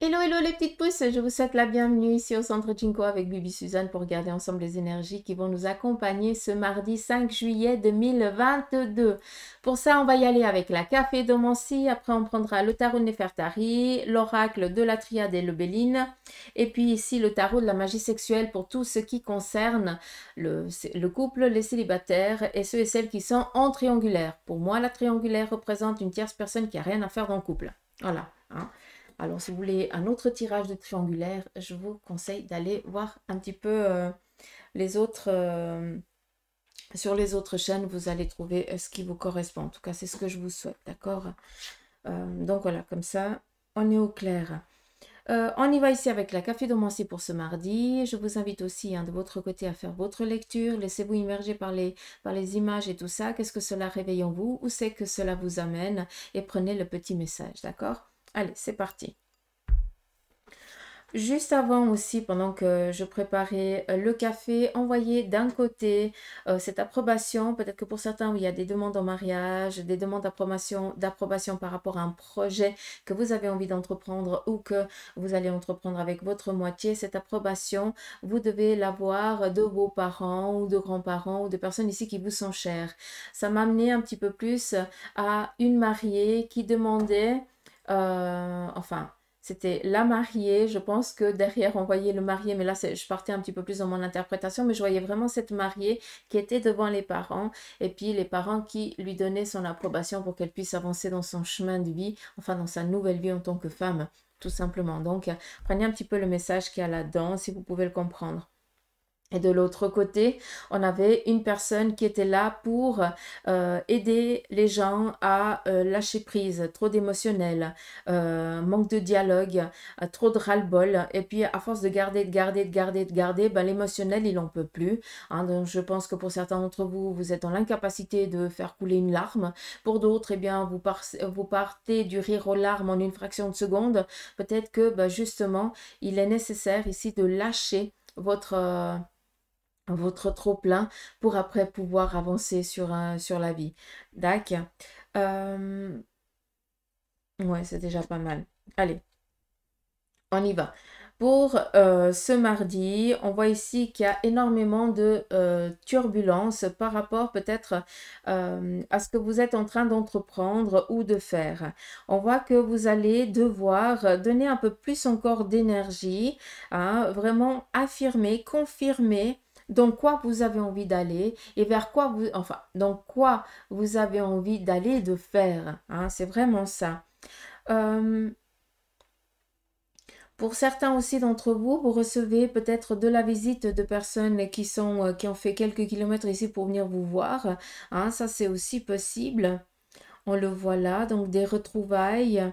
Hello, hello les petites pousses, je vous souhaite la bienvenue ici au Centre Jinko avec Bibi Suzanne pour regarder ensemble les énergies qui vont nous accompagner ce mardi 5 juillet 2022. Pour ça, on va y aller avec la café d'Omancy, après on prendra le tarot de Nefertari, l'oracle de la triade et le Béline, et puis ici le tarot de la magie sexuelle pour tout ce qui concerne le couple, les célibataires et ceux et celles qui sont en triangulaire. Pour moi, la triangulaire représente une tierce personne qui n'a rien à faire dans le couple. Voilà, hein. Alors, si vous voulez un autre tirage de triangulaire, je vous conseille d'aller voir un petit peu les autres. Sur les autres chaînes, vous allez trouver ce qui vous correspond. En tout cas, c'est ce que je vous souhaite, d'accord. Donc voilà, comme ça, on est au clair. On y va ici avec la café d'Omancy pour ce mardi. Je vous invite aussi de votre côté à faire votre lecture. Laissez-vous immerger par les images et tout ça. Qu'est-ce que cela réveille en vous? Où c'est que cela vous amène? Et prenez le petit message, d'accord? Allez, c'est parti. Juste avant aussi, pendant que je préparais le café, envoyer d'un côté cette approbation. Peut-être que pour certains, il y a des demandes en mariage, des demandes d'approbation par rapport à un projet que vous avez envie d'entreprendre ou que vous allez entreprendre avec votre moitié. Cette approbation, vous devez l'avoir de vos parents ou de grands-parents ou de personnes ici qui vous sont chères. Ça m'a amené un petit peu plus à une mariée qui demandait, enfin, c'était la mariée. Je pense que derrière, on voyait le marié, mais là, je partais un petit peu plus dans mon interprétation, mais je voyais vraiment cette mariée qui était devant les parents, et puis les parents qui lui donnaient son approbation pour qu'elle puisse avancer dans son chemin de vie, enfin dans sa nouvelle vie en tant que femme, tout simplement. Donc, prenez un petit peu le message qu'il y a là-dedans, si vous pouvez le comprendre. Et de l'autre côté, on avait une personne qui était là pour aider les gens à lâcher prise, trop d'émotionnel, manque de dialogue, trop de ras-le-bol. Et puis, à force de garder, ben, l'émotionnel, il n'en peut plus, hein. Donc, je pense que pour certains d'entre vous, vous êtes dans l'incapacité de faire couler une larme. Pour d'autres, eh bien, vous partez du rire aux larmes en une fraction de seconde. Peut-être que, ben, justement, il est nécessaire ici de lâcher votre trop-plein pour après pouvoir avancer sur la vie. D'accord. Ouais, c'est déjà pas mal. Allez, on y va. Pour ce mardi, on voit ici qu'il y a énormément de turbulences par rapport peut-être à ce que vous êtes en train d'entreprendre ou de faire. On voit que vous allez devoir donner un peu plus encore d'énergie, hein, vraiment affirmer, confirmer dans quoi vous avez envie d'aller et vers quoi enfin, dans quoi vous avez envie d'aller de faire, hein, c'est vraiment ça. Euh, pour certains aussi d'entre vous, vous recevez peut-être de la visite de personnes qui ont fait quelques kilomètres ici pour venir vous voir, hein, ça c'est aussi possible. On le voit là, donc des retrouvailles.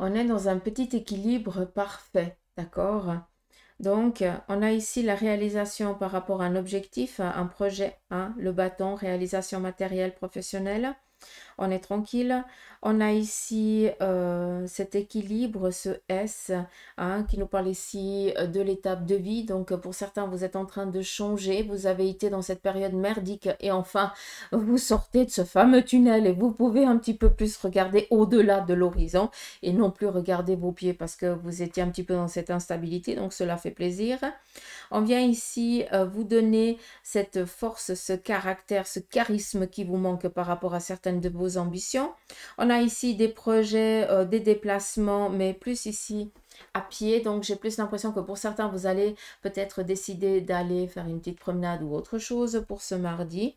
On est dans un petit équilibre parfait, d'accord? Donc, on a ici la réalisation par rapport à un objectif, un projet, hein, le bâton, réalisation matérielle, professionnelle. On est tranquille. On a ici cet équilibre, ce S, hein, qui nous parle ici de l'étape de vie. Donc pour certains, vous êtes en train de changer, vous avez été dans cette période merdique et enfin, vous sortez de ce fameux tunnel et vous pouvez un petit peu plus regarder au-delà de l'horizon et non plus regarder vos pieds parce que vous étiez un petit peu dans cette instabilité. Donc cela fait plaisir. On vient ici vous donner cette force, ce caractère, ce charisme qui vous manque par rapport à certaines de vos ambitions. On a ici des projets, des déplacements, mais plus ici à pied. Donc j'ai plus l'impression que pour certains, vous allez peut-être décider d'aller faire une petite promenade ou autre chose pour ce mardi.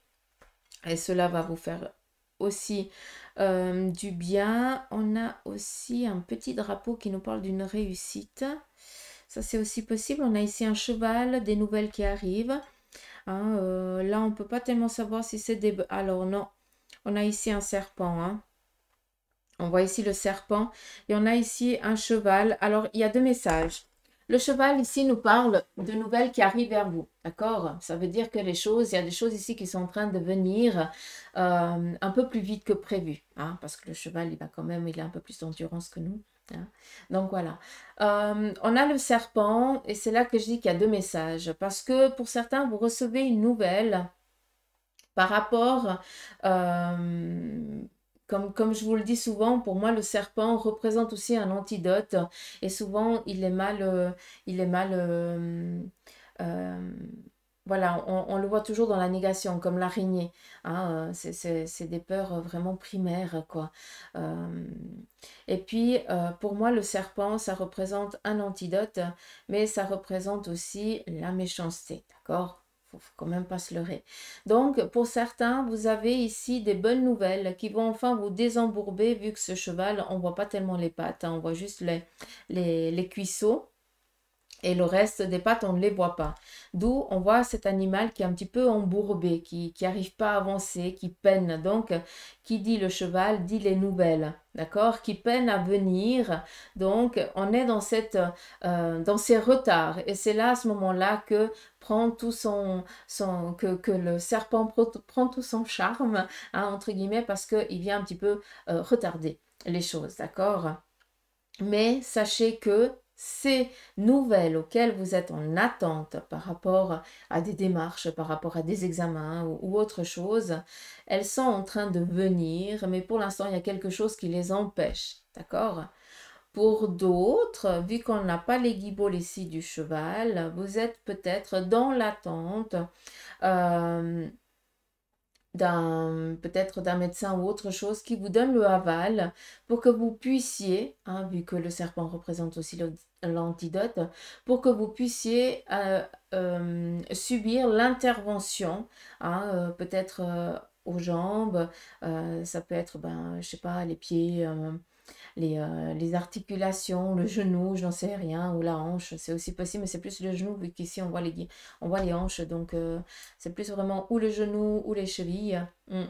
Et cela va vous faire aussi du bien. On a aussi un petit drapeau qui nous parle d'une réussite. Ça, c'est aussi possible. On a ici un cheval, des nouvelles qui arrivent. Hein, là, on ne peut pas tellement savoir si c'est des... Alors, non. On a ici un serpent. Hein. On voit ici le serpent. Et on a ici un cheval. Alors, il y a deux messages. Le cheval ici nous parle de nouvelles qui arrivent vers vous, d'accord? Ça veut dire que il y a des choses ici qui sont en train de venir un peu plus vite que prévu, hein, parce que le cheval, il a un peu plus d'endurance que nous, hein. Donc voilà. On a le serpent et c'est là que je dis qu'il y a deux messages, parce que pour certains, vous recevez une nouvelle par rapport, comme je vous le dis souvent, pour moi, le serpent représente aussi un antidote. Et souvent, il est mal, euh, voilà, on le voit toujours dans la négation, comme l'araignée, hein, c'est des peurs vraiment primaires, quoi. Euh, et puis, pour moi, le serpent, ça représente un antidote, mais ça représente aussi la méchanceté, d'accord? Faut quand même pas se leurrer. Donc, pour certains, vous avez ici des bonnes nouvelles qui vont enfin vous désembourber, vu que ce cheval, on voit pas tellement les pattes, hein, on voit juste les cuisseaux. Et le reste des pattes, on ne les voit pas. D'où on voit cet animal qui est un petit peu embourbé, qui n'arrive pas à avancer, qui peine. Donc, qui dit le cheval, dit les nouvelles. D'accord? Qui peine à venir. Donc, on est dans ces retards. Et c'est là, à ce moment-là, que prend tout que le serpent prend tout son charme, hein, entre guillemets, parce qu'il vient un petit peu retarder les choses. D'accord? Mais sachez que ces nouvelles auxquelles vous êtes en attente par rapport à des démarches, par rapport à des examens ou autre chose, elles sont en train de venir, mais pour l'instant, il y a quelque chose qui les empêche. D'accord? Pour d'autres, vu qu'on n'a pas les guiboles ici du cheval, vous êtes peut-être dans l'attente euh, peut-être d'un médecin ou autre chose qui vous donne le aval pour que vous puissiez, hein, vu que le serpent représente aussi l'antidote, pour que vous puissiez subir l'intervention, hein, peut-être aux jambes, ça peut être, ben, je sais pas, les pieds, les articulations, le genou, j'en sais rien, ou la hanche, c'est aussi possible, mais c'est plus le genou, vu qu'ici on voit les hanches, donc c'est plus vraiment ou le genou ou les chevilles. Mm.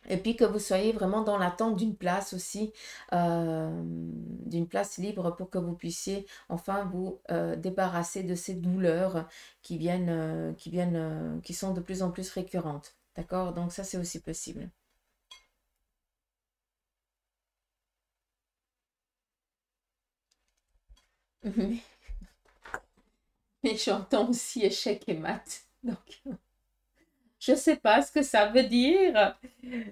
Et puis que vous soyez vraiment dans l'attente d'une place aussi, d'une place libre pour que vous puissiez enfin vous débarrasser de ces douleurs qui sont de plus en plus récurrentes. D'accord? Donc ça, c'est aussi possible. Mais j'entends aussi échec et maths. Donc, je ne sais pas ce que ça veut dire.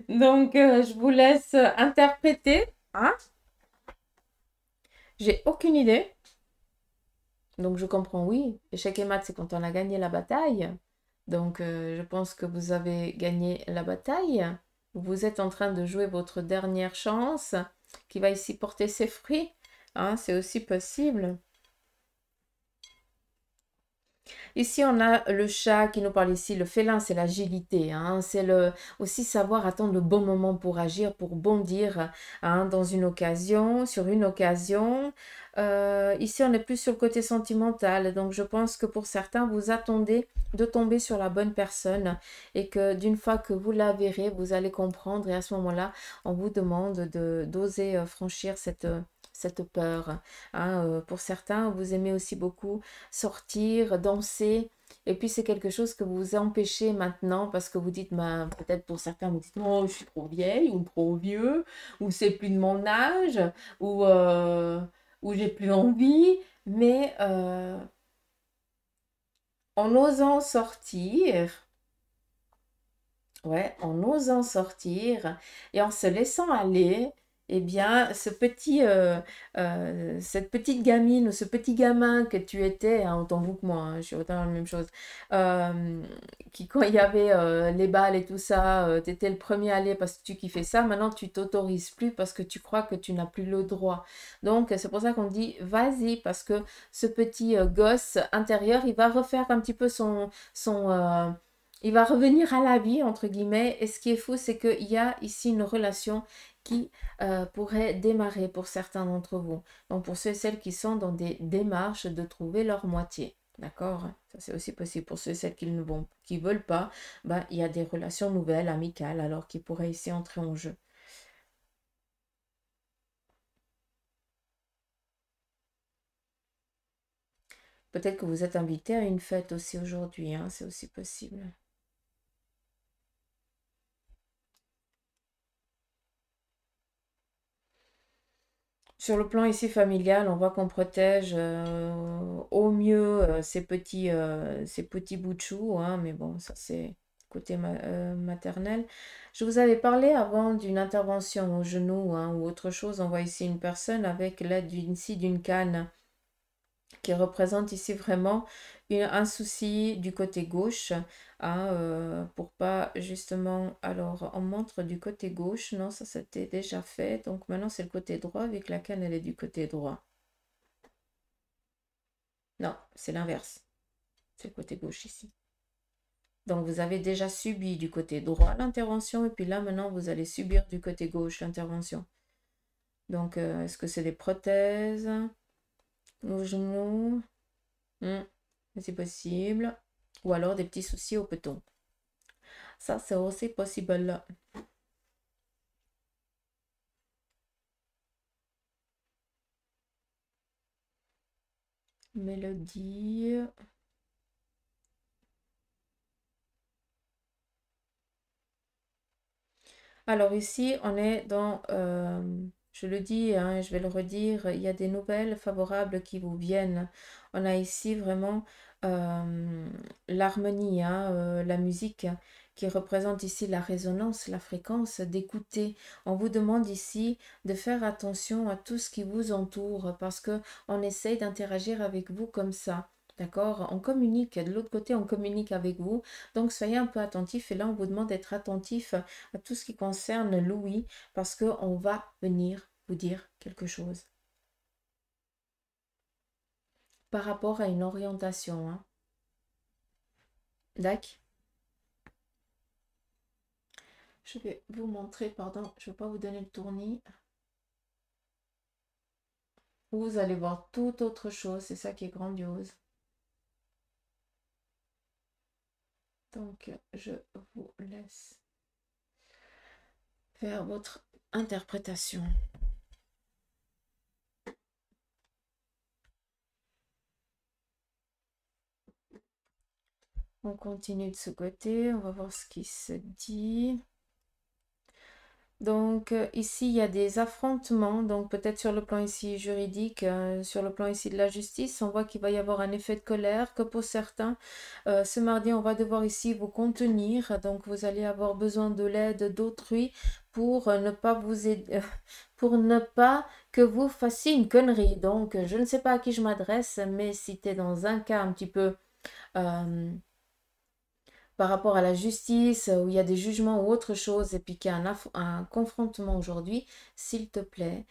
Donc, je vous laisse interpréter. Hein? J'ai aucune idée. Donc, je comprends, oui. Échec et maths, c'est quand on a gagné la bataille. Donc, je pense que vous avez gagné la bataille. Vous êtes en train de jouer votre dernière chance qui va ici porter ses fruits. Hein, c'est aussi possible. Ici, on a le chat qui nous parle ici. Le félin, c'est l'agilité, hein. C'est aussi savoir attendre le bon moment pour agir, pour bondir, hein, dans une occasion, sur une occasion. Ici, on est plus sur le côté sentimental. Donc, je pense que pour certains, vous attendez de tomber sur la bonne personne et que d'une fois que vous la verrez, vous allez comprendre. Et à ce moment-là, on vous demande d'oser franchir cette peur, hein. Pour certains, vous aimez aussi beaucoup sortir, danser. Et puis c'est quelque chose que vous empêchez maintenant parce que vous dites, ben, peut-être pour certains, vous dites, non, je suis trop vieille ou trop vieux, ou c'est plus de mon âge, ou, euh, ou j'ai plus envie. Mais en osant sortir, ouais, en osant sortir et en se laissant aller, eh bien, cette petite gamine ou ce petit gamin que tu étais, hein, autant vous que moi, hein, je suis autant la même chose, euh, qui quand il y avait les balles et tout ça, tu étais le premier à aller parce que tu kiffais ça, maintenant tu t'autorises plus parce que tu crois que tu n'as plus le droit. Donc, c'est pour ça qu'on dit, vas-y, parce que ce petit gosse intérieur, il va refaire un petit peu il va revenir à la vie, entre guillemets. Et ce qui est fou, c'est qu'il y a ici une relation qui pourrait démarrer pour certains d'entre vous. Donc pour ceux et celles qui sont dans des démarches de trouver leur moitié. D'accord? Ça c'est aussi possible pour ceux et celles qui veulent pas. Ben, il y a des relations nouvelles, amicales, alors qui pourraient ici entrer en jeu. Peut-être que vous êtes invité à une fête aussi aujourd'hui, hein, c'est aussi possible. Sur le plan ici familial, on voit qu'on protège au mieux ces petits bouts de chou, hein, mais bon, ça c'est côté maternel. Je vous avais parlé avant d'une intervention au genou, hein, ou autre chose. On voit ici une personne avec l'aide d'une canne qui représente ici vraiment un souci du côté gauche, hein, pour pas justement, alors on montre du côté gauche, non ça c'était déjà fait, donc maintenant c'est le côté droit, avec la canne elle est du côté droit. Non, c'est l'inverse, c'est le côté gauche ici. Donc vous avez déjà subi du côté droit l'intervention, et puis là maintenant vous allez subir du côté gauche l'intervention. Donc est-ce que c'est des prothèses au genou? C'est possible. Ou alors des petits soucis au peton. Ça, c'est aussi possible. Mélodie. Alors ici, on est dans, je le dis, hein, je vais le redire, il y a des nouvelles favorables qui vous viennent. On a ici vraiment l'harmonie, hein, la musique qui représente ici la résonance, la fréquence, d'écouter. On vous demande ici de faire attention à tout ce qui vous entoure parce que on essaye d'interagir avec vous comme ça. D'accord? On communique, de l'autre côté, on communique avec vous. Donc, soyez un peu attentifs. Et là, on vous demande d'être attentif à tout ce qui concerne l'ouïe parce qu'on va venir vous dire quelque chose par rapport à une orientation. Hein. D'accord. Je vais vous montrer, pardon, je ne vais pas vous donner le tournis. Vous allez voir tout autre chose, c'est ça qui est grandiose. Donc, je vous laisse faire votre interprétation. On continue de ce côté, on va voir ce qui se dit. Donc ici, il y a des affrontements, donc peut-être sur le plan ici juridique, sur le plan ici de la justice, on voit qu'il va y avoir un effet de colère, que pour certains, ce mardi, on va devoir ici vous contenir, donc vous allez avoir besoin de l'aide d'autrui pour ne pas vous aider, pour ne pas que vous fassiez une connerie. Donc je ne sais pas à qui je m'adresse, mais si tu es dans un cas un petit peu... par rapport à la justice, où il y a des jugements ou autre chose, et puis qu'il y a un confrontement aujourd'hui, s'il te plaît,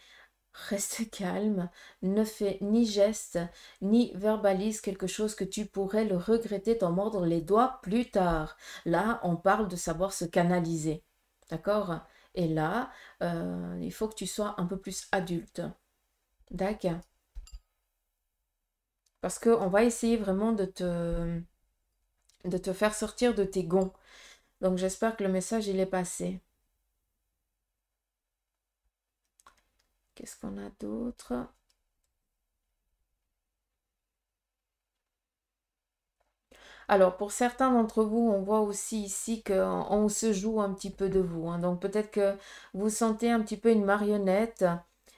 reste calme, ne fais ni geste, ni verbalise quelque chose que tu pourrais le regretter, t'en mordre les doigts plus tard. Là, on parle de savoir se canaliser. D'accord? Et là, il faut que tu sois un peu plus adulte. D'accord? Parce qu'on va essayer vraiment de te faire sortir de tes gonds. Donc j'espère que le message il est passé. Qu'est-ce qu'on a d'autre? Alors, pour certains d'entre vous, on voit aussi ici qu'on se joue un petit peu de vous. Hein. Donc, peut-être que vous sentez un petit peu une marionnette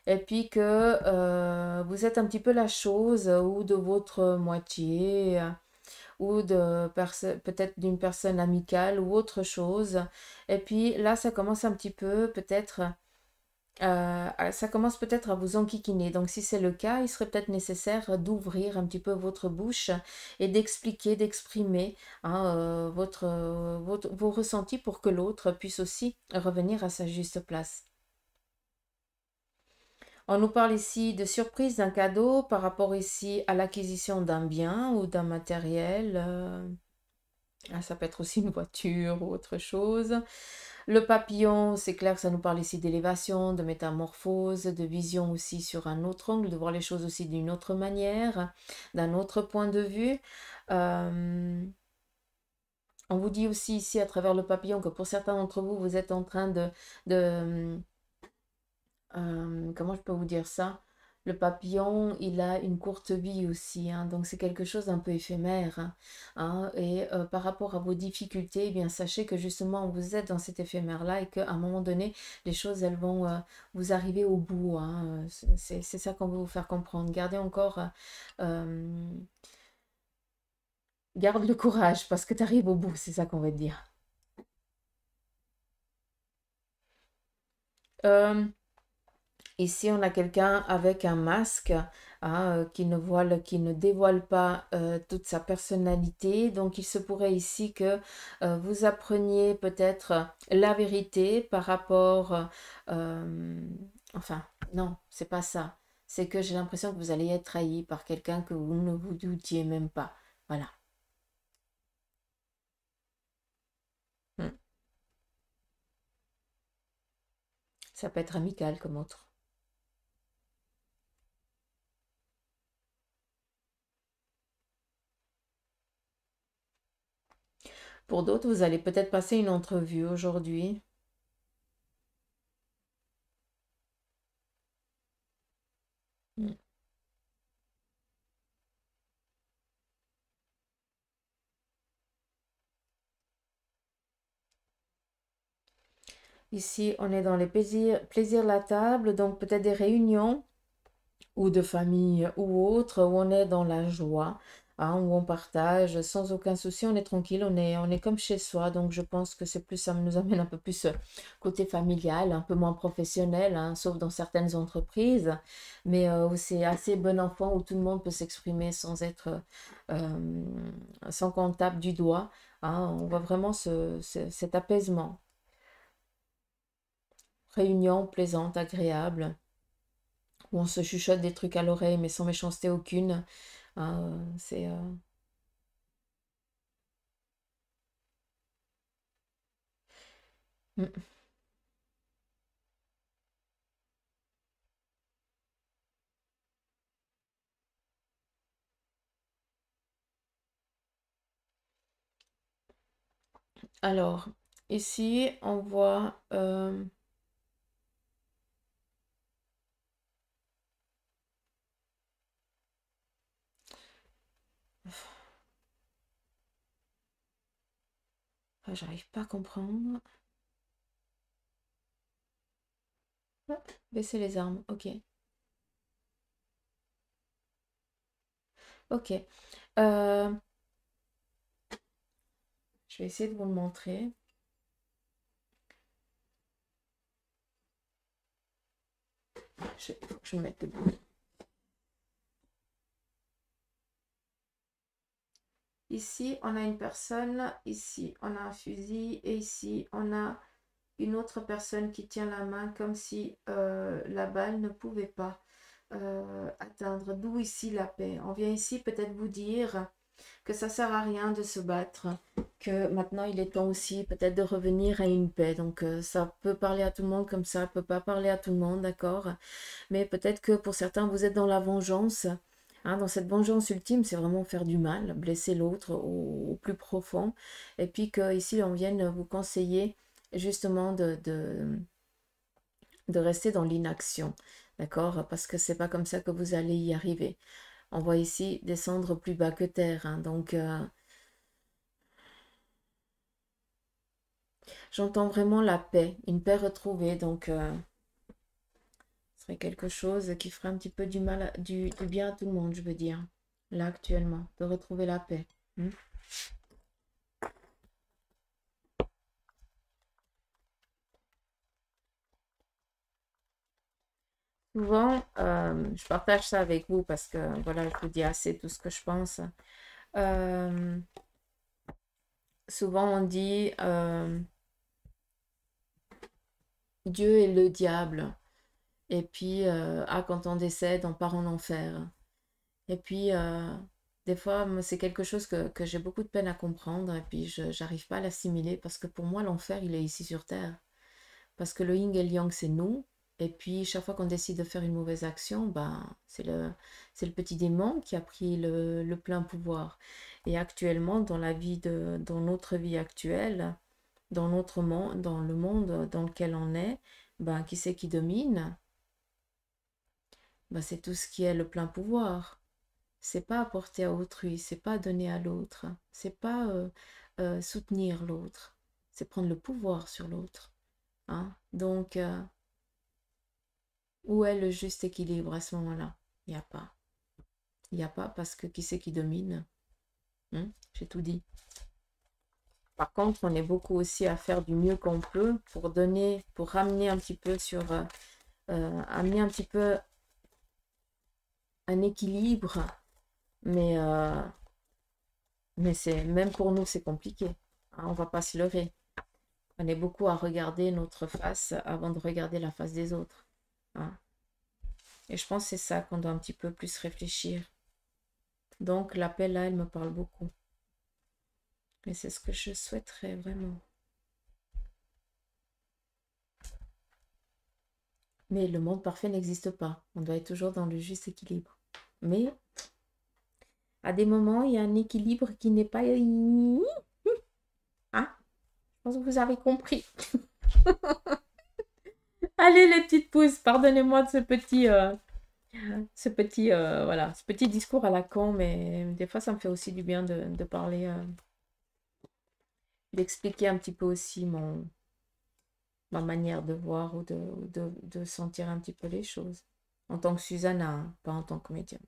et puis que vous êtes un petit peu la chose ou de votre moitié ou de peut-être d'une personne amicale ou autre chose. Et puis là, ça commence un petit peu peut-être ça commence peut-être à vous enquiquiner. Donc, si c'est le cas, il serait peut-être nécessaire d'ouvrir un petit peu votre bouche et d'expliquer, d'exprimer hein, vos ressentis pour que l'autre puisse aussi revenir à sa juste place. On nous parle ici de surprise d'un cadeau par rapport ici à l'acquisition d'un bien ou d'un matériel. Ça peut être aussi une voiture ou autre chose. Le papillon, c'est clair que ça nous parle ici d'élévation, de métamorphose, de vision aussi sur un autre angle, de voir les choses aussi d'une autre manière, d'un autre point de vue. On vous dit aussi ici à travers le papillon que pour certains d'entre vous, vous êtes en train de comment je peux vous dire ça? Le papillon, il a une courte vie aussi, hein, donc c'est quelque chose d'un peu éphémère, et par rapport à vos difficultés, eh bien, sachez que justement, vous êtes dans cet éphémère-là et qu'à un moment donné, les choses, elles vont vous arriver au bout, hein, c'est ça qu'on veut vous faire comprendre. Gardez encore, garde le courage parce que tu arrives au bout, c'est ça qu'on va te dire. Euh, Ici, on a quelqu'un avec un masque, qui ne dévoile pas toute sa personnalité. Donc, il se pourrait ici que vous appreniez peut-être la vérité par rapport, euh, enfin, non, c'est pas ça. C'est que j'ai l'impression que vous allez être trahi par quelqu'un que vous ne vous doutiez même pas. Voilà. Hmm. Ça peut être amical comme autre. Pour d'autres, vous allez peut-être passer une entrevue aujourd'hui. Hmm. Ici, on est dans les plaisirs de la table, donc peut-être des réunions ou de famille ou autre, où on est dans la joie, où on partage sans aucun souci, on est tranquille, on est comme chez soi. Donc je pense que c'est plus, ça nous amène un peu plus côté familial, un peu moins professionnel, hein, sauf dans certaines entreprises, mais où c'est assez bon enfant, où tout le monde peut s'exprimer sans être, euh, sans qu'on tape du doigt. On voit vraiment cet apaisement. Réunion plaisante, agréable, où on se chuchote des trucs à l'oreille, mais sans méchanceté aucune. C'est mm. Alors, ici, on voit... j'arrive pas à comprendre. Hop, baisser les armes, ok. Ok. Euh, je vais essayer de vous le montrer. Je vais me mettre debout. Ici, on a une personne, ici, on a un fusil, et ici, on a une autre personne qui tient la main comme si la balle ne pouvait pas atteindre. D'où ici la paix. On vient ici peut-être vous dire que ça sert à rien de se battre, que maintenant il est temps aussi peut-être de revenir à une paix. Donc ça peut parler à tout le monde comme ça peut pas parler à tout le monde, d'accord? Mais peut-être que pour certains vous êtes dans la vengeance. Dans cette vengeance ultime, c'est vraiment faire du mal, blesser l'autre au plus profond. Et puis que ici on vienne vous conseiller justement de rester dans l'inaction, d'accord? Parce que c'est pas comme ça que vous allez y arriver. On voit ici descendre plus bas que terre, donc j'entends vraiment la paix, une paix retrouvée, donc ce serait quelque chose qui ferait un petit peu du mal, du bien à tout le monde, je veux dire, là actuellement, de retrouver la paix. Hmm. Souvent, je partage ça avec vous parce que voilà, je vous dis assez tout ce que je pense. Euh, Souvent, on dit Dieu et le diable. Et puis, quand on décède, on part en enfer. Et puis, des fois, moi, c'est quelque chose que j'ai beaucoup de peine à comprendre. Et puis, je n'arrive pas à l'assimiler parce que pour moi, l'enfer, il est ici sur Terre. Parce que le yin et le yang, c'est nous. Et puis, chaque fois qu'on décide de faire une mauvaise action, ben, c'est le petit démon qui a pris le plein pouvoir. Et actuellement, dans notre vie actuelle, dans notre monde, dans le monde dans lequel on est, ben, qui c'est qui domine? bah, c'est tout ce qui est le plein pouvoir. C'est pas apporter à autrui, c'est pas donner à l'autre, c'est pas soutenir l'autre, c'est prendre le pouvoir sur l'autre. Hein. Donc, où est le juste équilibre à ce moment-là? Il n'y a pas. Il n'y a pas parce que qui c'est qui domine? J'ai tout dit. Par contre, on est beaucoup aussi à faire du mieux qu'on peut pour donner, pour ramener un petit peu sur, amener un petit peu un équilibre, mais c'est même pour nous, c'est compliqué. Hein, on va pas se leurrer. On est beaucoup à regarder notre face avant de regarder la face des autres. Hein. Et je pense que c'est ça qu'on doit un petit peu plus réfléchir. Donc l'appel là, elle me parle beaucoup. Mais c'est ce que je souhaiterais vraiment. Mais le monde parfait n'existe pas. On doit être toujours dans le juste équilibre. Mais à des moments, il y a un équilibre qui n'est pas... Hein? Je pense que vous avez compris. Allez les petites pousses, pardonnez-moi de ce petit... voilà, ce petit discours à la con, mais des fois ça me fait aussi du bien de parler, d'expliquer un petit peu aussi ma manière de voir ou de sentir un petit peu les choses. En tant que Susanna, hein, pas en tant que médium.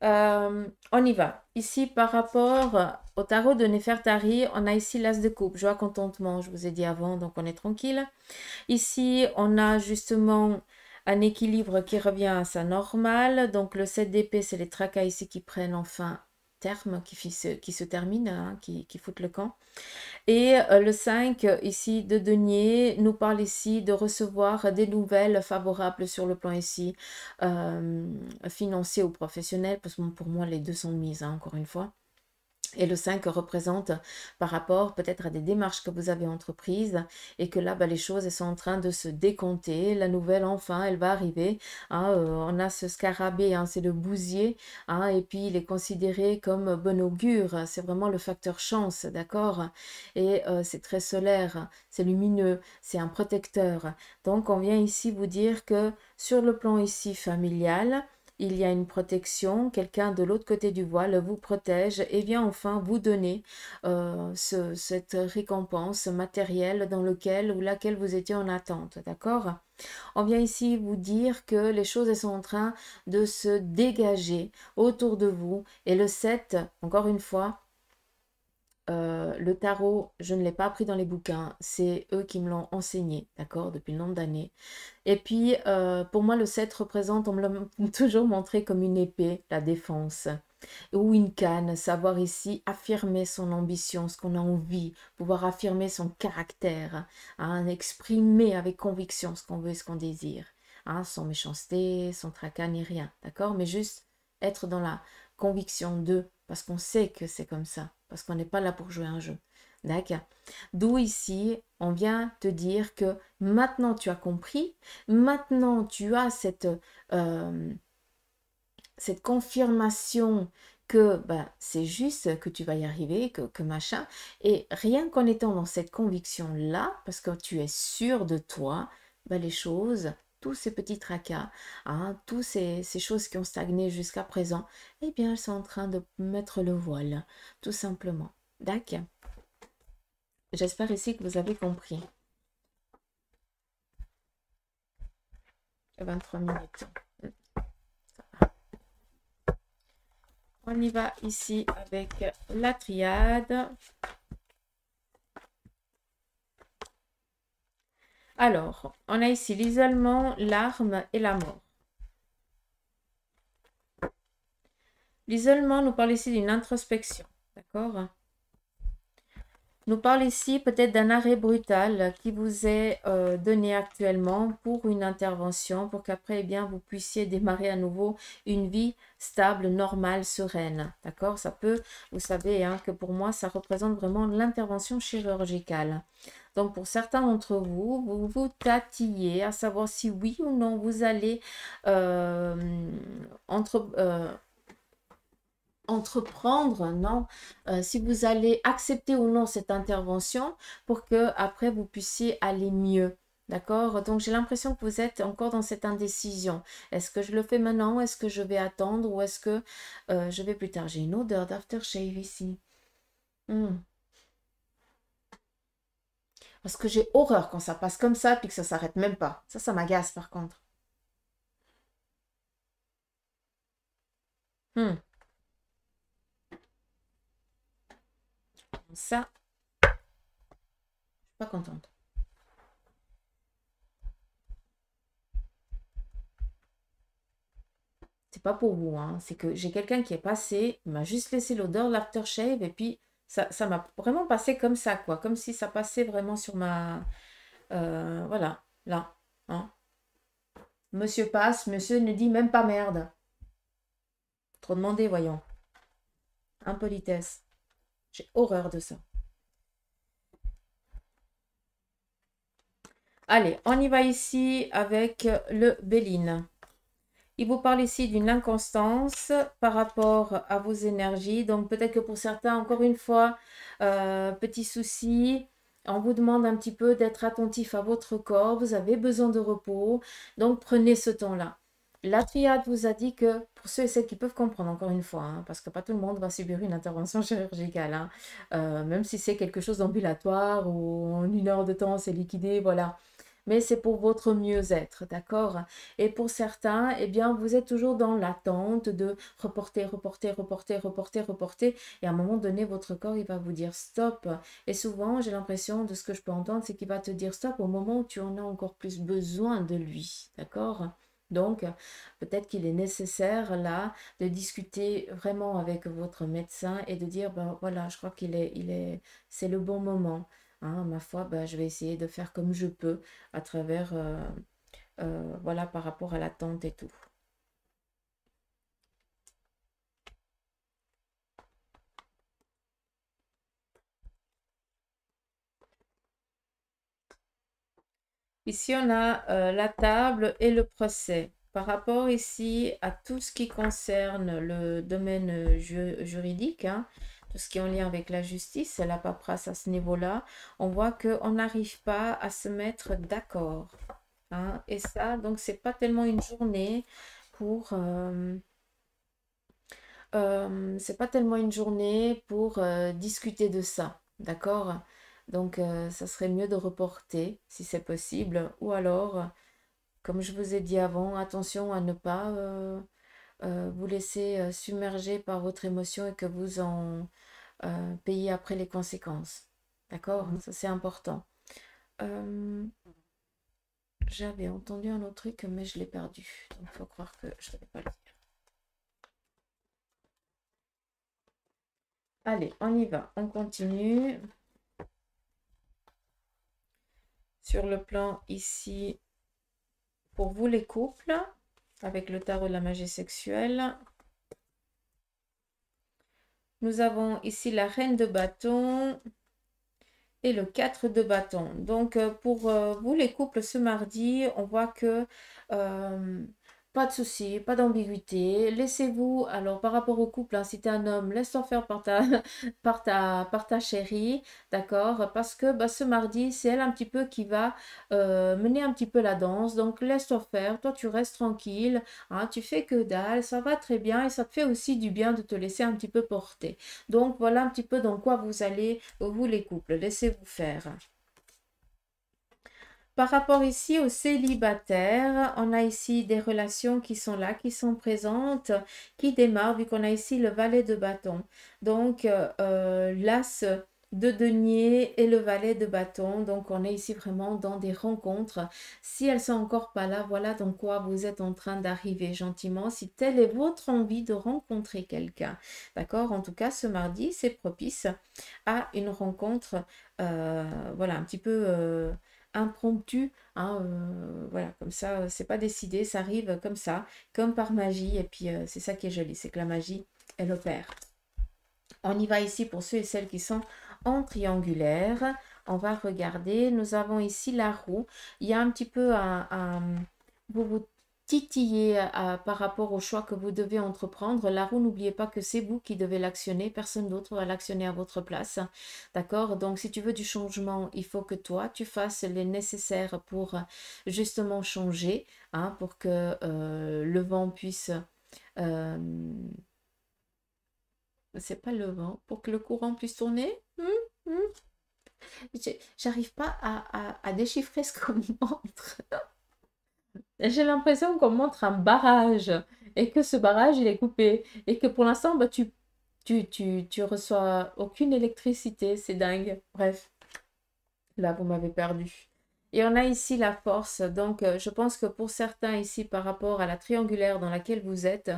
On y va. Ici, par rapport au tarot de Nefertari, on a ici l'as de coupe, joie, contentement, je vous ai dit avant, donc on est tranquille. Ici, on a justement un équilibre qui revient à sa normale. Donc le 7 d'épée, c'est les tracas ici qui prennent enfin terme, qui se terminent, hein, qui foutent le camp. Et le 5 ici de denier nous parle ici de recevoir des nouvelles favorables sur le plan ici financier ou professionnel, parce que pour moi les deux sont mises, hein, encore une fois. Et le 5 représente par rapport peut-être à des démarches que vous avez entreprises et que là, bah, les choses elles sont en train de se décompter. La nouvelle, enfin, elle va arriver. Hein, on a ce scarabée, hein, c'est le bousier. Hein, et puis, il est considéré comme bon augure. C'est vraiment le facteur chance, d'accord? Et c'est très solaire, c'est lumineux, c'est un protecteur. Donc, on vient ici vous dire que sur le plan ici familial, il y a une protection, quelqu'un de l'autre côté du voile vous protège et vient enfin vous donner cette récompense matérielle dans lequel ou laquelle vous étiez en attente, d'accord? On vient ici vous dire que les choses sont en train de se dégager autour de vous et le 7, encore une fois, le tarot, je ne l'ai pas appris dans les bouquins, c'est eux qui me l'ont enseigné, d'accord, depuis le nombre d'années. Et puis, pour moi, le 7 représente, on me l'a toujours montré comme une épée, la défense, ou une canne, savoir ici affirmer son ambition, ce qu'on a envie, pouvoir affirmer son caractère, hein, exprimer avec conviction ce qu'on veut et ce qu'on désire, hein, sans méchanceté, sans tracas ni rien, d'accord, mais juste être dans la conviction de, parce qu'on sait que c'est comme ça, parce qu'on n'est pas là pour jouer un jeu. D'accord. D'où ici, on vient te dire que maintenant tu as compris, maintenant tu as cette confirmation que bah, c'est juste, que tu vas y arriver, que machin. Et rien qu'en étant dans cette conviction-là, parce que tu es sûr de toi, bah, les choses, tous ces petits tracas, hein, toutes ces choses qui ont stagné jusqu'à présent, eh bien, elles sont en train de mettre le voile, tout simplement. D'accord. J'espère ici que vous avez compris. 23 minutes. On y va ici avec la triade. Alors, on a ici l'isolement, l'arme et la mort. L'isolement nous parle ici d'une introspection, d'accord? Nous parle ici peut-être d'un arrêt brutal qui vous est donné actuellement pour une intervention, pour qu'après, eh bien, vous puissiez démarrer à nouveau une vie stable, normale, sereine. D'accord? Ça peut, vous savez, hein, que pour moi, ça représente vraiment l'intervention chirurgicale. Donc, pour certains d'entre vous, vous vous tatillez à savoir si oui ou non vous allez entreprendre, non, si vous allez accepter ou non cette intervention pour que après vous puissiez aller mieux, D'accord? Donc, j'ai l'impression que vous êtes encore dans cette indécision. Est-ce que je le fais maintenant? Est-ce que je vais attendre? Ou est-ce que je vais plus tard? J'ai une odeur d'aftershave ici. Hmm. Parce que j'ai horreur quand ça passe comme ça, puis que ça s'arrête même pas. Ça m'agace par contre. Hmm. Ça, je suis pas contente. C'est pas pour vous, hein. C'est que j'ai quelqu'un qui est passé, il m'a juste laissé l'odeur de l'aftershave, et puis ça m'a vraiment passé comme ça, quoi. Comme si ça passait vraiment sur ma... voilà, là. Hein. Monsieur passe, monsieur ne dit même pas merde. Trop demandé, voyons. Impolitesse. J'ai horreur de ça. Allez, on y va ici avec le Béline. Il vous parle ici d'une inconstance par rapport à vos énergies. Donc peut-être que pour certains, encore une fois, petit souci, on vous demande un petit peu d'être attentif à votre corps. Vous avez besoin de repos. Donc prenez ce temps-là. La triade vous a dit que, pour ceux et celles qui peuvent comprendre, encore une fois, hein, parce que pas tout le monde va subir une intervention chirurgicale, hein, même si c'est quelque chose d'ambulatoire ou en 1 heure de temps c'est liquidé, voilà. Mais c'est pour votre mieux-être, d'accord? Et pour certains, eh bien, vous êtes toujours dans l'attente de reporter, reporter, reporter, reporter, reporter. Et à un moment donné, votre corps, il va vous dire stop. Et souvent, j'ai l'impression de ce que je peux entendre, c'est qu'il va te dire stop au moment où tu en as encore plus besoin de lui, d'accord? Donc, peut-être qu'il est nécessaire là de discuter vraiment avec votre médecin et de dire, ben voilà, je crois c'est le bon moment. Hein, ma foi, ben, je vais essayer de faire comme je peux à travers, voilà, par rapport à l'attente et tout. Ici, on a la table et le procès. Par rapport ici à tout ce qui concerne le domaine juridique, hein, tout ce qui est en lien avec la justice, la paperasse à ce niveau-là, on voit qu'on n'arrive pas à se mettre d'accord. Hein, et ça, donc, c'est pas tellement une journée pour... c'est pas tellement une journée pour discuter de ça, d'accord? Donc, ça serait mieux de reporter si c'est possible. Ou alors, comme je vous ai dit avant, attention à ne pas vous laisser submerger par votre émotion et que vous en payez après les conséquences. D'accord? Ça, c'est important. Euh, J'avais entendu un autre truc, mais je l'ai perdu. Donc, il faut croire que je ne vais pas le dire. Allez, on y va. On continue. Sur le plan ici, pour vous les couples, avec le tarot de la magie sexuelle, nous avons ici la reine de bâton et le 4 de bâton. Donc, pour vous les couples ce mardi, on voit que pas de souci, pas d'ambiguïté. Laissez-vous, alors par rapport au couple, hein, si tu es un homme, laisse-toi faire par ta, par ta chérie, d'accord? Parce que bah, ce mardi, c'est elle un petit peu qui va mener un petit peu la danse. Donc, laisse-toi faire. Toi, tu restes tranquille, hein, tu fais que dalle, ça va très bien et ça te fait aussi du bien de te laisser un petit peu porter. Donc, voilà un petit peu dans quoi vous allez, vous les couples. Laissez-vous faire. Par rapport ici aux célibataires, on a ici des relations qui sont là, qui sont présentes, qui démarrent, vu qu'on a ici le valet de bâton. Donc, l'as de denier et le valet de bâton. Donc, on est ici vraiment dans des rencontres. Si elles sont encore pas là, voilà dans quoi vous êtes en train d'arriver gentiment. Si telle est votre envie de rencontrer quelqu'un. D'accord? En tout cas, ce mardi, c'est propice à une rencontre, voilà, un petit peu impromptu, hein, voilà, comme ça, c'est pas décidé, ça arrive comme ça, comme par magie, et puis c'est ça qui est joli, c'est que la magie, elle opère. On y va ici pour ceux et celles qui sont en triangulaire. On va regarder, nous avons ici la roue. Il y a un petit peu vous titiller par rapport au choix que vous devez entreprendre. La roue, n'oubliez pas que c'est vous qui devez l'actionner, personne d'autre va l'actionner à votre place. D'accord? Donc, si tu veux du changement, il faut que toi, tu fasses les nécessaires pour justement changer, hein, pour que le vent puisse... euh, c'est pas le vent, pour que le courant puisse tourner. Hmm. J'arrive pas à déchiffrer ce qu'on montre. J'ai l'impression qu'on montre un barrage et que ce barrage, il est coupé et que pour l'instant, bah, tu reçois aucune électricité. C'est dingue. Bref, là, vous m'avez perdu. Et on a ici la force. Donc, je pense que pour certains ici, par rapport à la triangulaire dans laquelle vous êtes,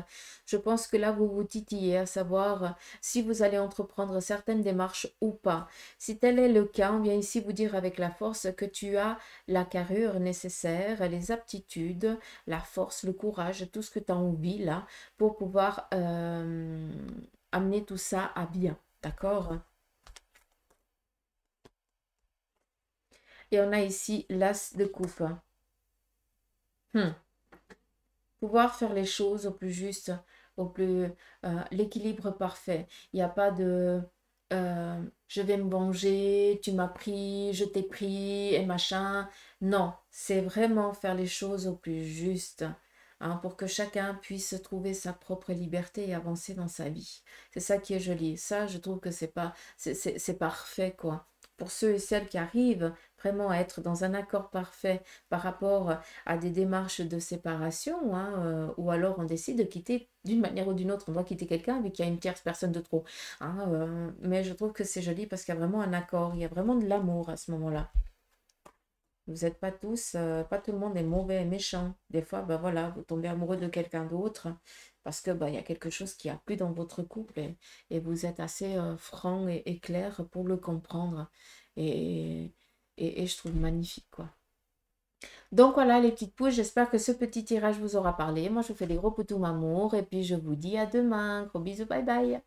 je pense que là, vous vous titillez à savoir si vous allez entreprendre certaines démarches ou pas. Si tel est le cas, on vient ici vous dire avec la force que tu as la carrure nécessaire, les aptitudes, la force, le courage, tout ce que tu as envie là, pour pouvoir amener tout ça à bien. D'accord? Et on a ici l'as de coupe. Hmm. Pouvoir faire les choses au plus juste, au plus l'équilibre parfait. Il n'y a pas de je vais me venger, tu m'as pris, je t'ai pris et machin. Non, c'est vraiment faire les choses au plus juste, hein, pour que chacun puisse trouver sa propre liberté et avancer dans sa vie. C'est ça qui est joli. Ça, je trouve que c'est parfait, quoi. Pour ceux et celles qui arrivent vraiment à être dans un accord parfait par rapport à des démarches de séparation, hein, ou alors on décide de quitter d'une manière ou d'une autre, on doit quitter quelqu'un vu qu'il y a une tierce personne de trop. Hein, mais je trouve que c'est joli parce qu'il y a vraiment un accord, il y a vraiment de l'amour à ce moment-là. Vous n'êtes pas tous, pas tout le monde est mauvais et méchant. Des fois, bah voilà, vous tombez amoureux de quelqu'un d'autre parce que bah, il y a quelque chose qui a plu dans votre couple et vous êtes assez franc et clair pour le comprendre. Et, et je trouve magnifique, quoi. Donc voilà les petites pouces, j'espère que ce petit tirage vous aura parlé. Moi je vous fais des gros poutous m'amour et puis je vous dis à demain. Gros bisous, bye bye.